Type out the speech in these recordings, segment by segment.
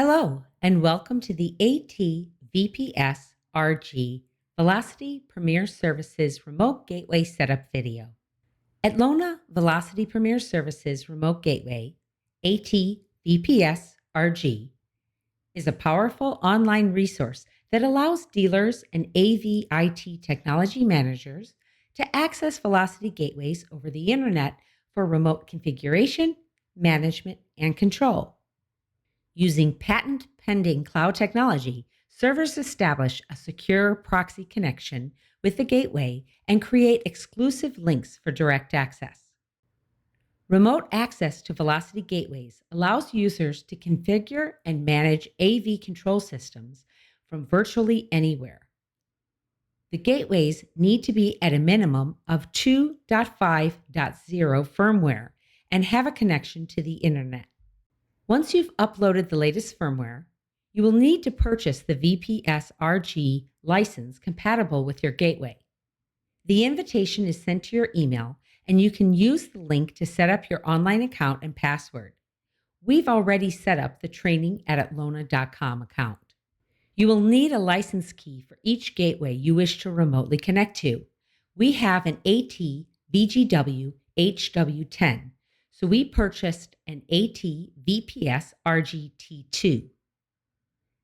Hello, and welcome to the AT-VPS-RG Velocity Premier Services Remote Gateway Setup video. Atlona Velocity Premier Services Remote Gateway, AT-VPS-RG, is a powerful online resource that allows dealers and AV IT technology managers to access Velocity gateways over the internet for remote configuration, management, and control. Using patent-pending cloud technology, servers establish a secure proxy connection with the gateway and create exclusive links for direct access. Remote access to Velocity gateways allows users to configure and manage AV control systems from virtually anywhere. The gateways need to be at a minimum of 2.5.0 firmware and have a connection to the internet. Once you've uploaded the latest firmware, you will need to purchase the VPS-RG license compatible with your gateway. The invitation is sent to your email, and you can use the link to set up your online account and password. We've already set up the training at Atlona.com account. You will need a license key for each gateway you wish to remotely connect to. We have an AT-VGW HW10. So we purchased an AT-VPS-RG T2.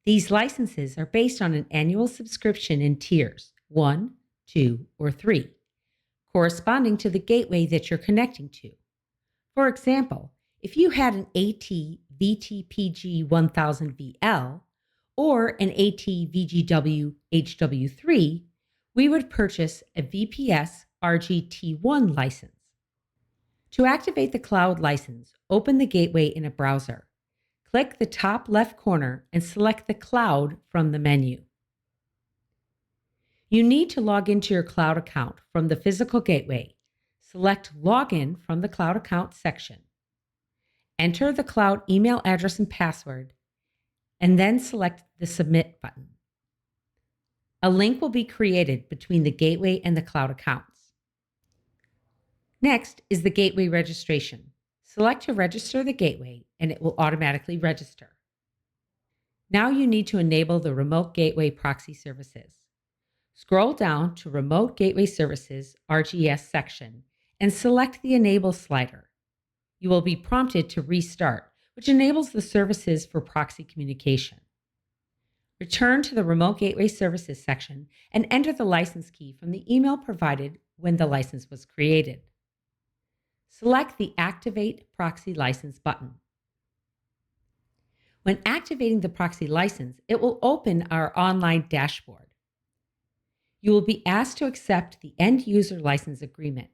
These licenses are based on an annual subscription in tiers 1, 2, or 3, corresponding to the gateway that you're connecting to. For example, if you had an AT-VTPG-1000VL or an AT-VGW HW3, we would purchase a VPS-RG T1 license. To activate the cloud license, open the gateway in a browser. Click the top left corner and select the cloud from the menu. You need to log into your cloud account from the physical gateway. Select Login from the Cloud Account section. Enter the cloud email address and password, and then select the Submit button. A link will be created between the gateway and the cloud accounts. Next is the gateway registration. Select to register the gateway, and it will automatically register. Now you need to enable the Remote Gateway Proxy Services. Scroll down to Remote Gateway Services RGS section and select the Enable slider. You will be prompted to restart, which enables the services for proxy communication. Return to the Remote Gateway Services section and enter the license key from the email provided when the license was created. Select the Activate Proxy License button. When activating the proxy license, it will open our online dashboard. You will be asked to accept the End User License Agreement.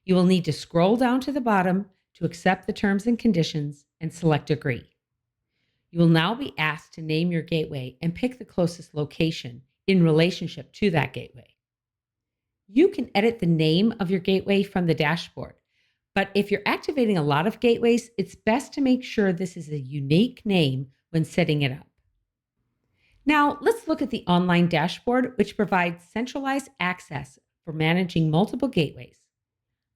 You will need to scroll down to the bottom to accept the terms and conditions and select Agree. You will now be asked to name your gateway and pick the closest location in relationship to that gateway. You can edit the name of your gateway from the dashboard. But if you're activating a lot of gateways, it's best to make sure this is a unique name when setting it up. Now, let's look at the online dashboard, which provides centralized access for managing multiple gateways.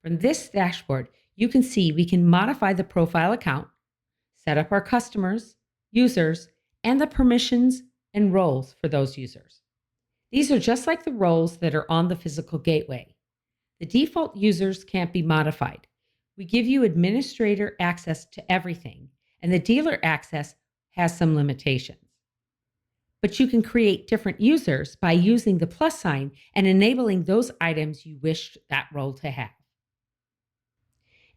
From this dashboard, you can see we can modify the profile account, set up our customers, users, and the permissions and roles for those users. These are just like the roles that are on the physical gateway. The default users can't be modified. We give you administrator access to everything, and the dealer access has some limitations. But you can create different users by using the plus sign and enabling those items you wish that role to have.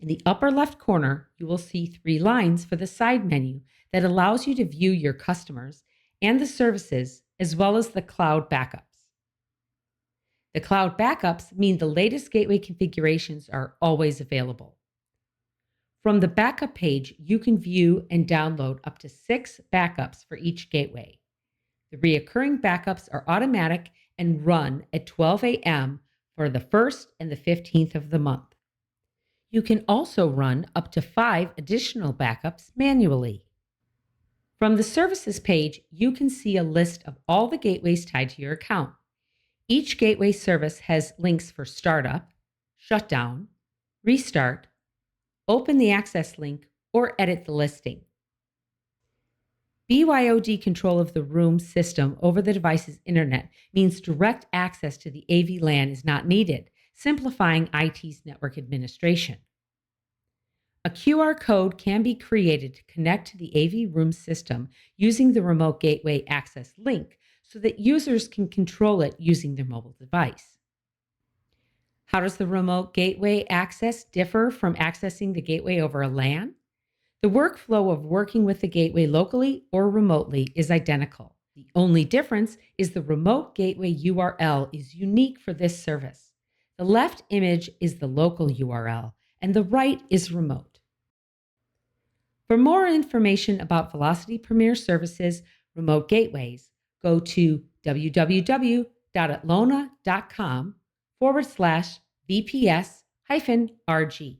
In the upper left corner, you will see 3 lines for the side menu that allows you to view your customers and the services, as well as the cloud backups. The cloud backups mean the latest gateway configurations are always available. From the backup page, you can view and download up to 6 backups for each gateway. The recurring backups are automatic and run at 12 a.m. for the 1st and the 15th of the month. You can also run up to 5 additional backups manually. From the services page, you can see a list of all the gateways tied to your account. Each gateway service has links for startup, shutdown, restart, open the access link, or edit the listing. BYOD control of the room system over the device's internet means direct access to the AV LAN is not needed, simplifying IT's network administration. A QR code can be created to connect to the AV room system using the remote gateway access link so that users can control it using their mobile device. How does the remote gateway access differ from accessing the gateway over a LAN? The workflow of working with the gateway locally or remotely is identical. The only difference is the remote gateway URL is unique for this service. The left image is the local URL, and the right is remote. For more information about Velocity Premier Services remote gateways, go to www.atlona.com/VPS-RG.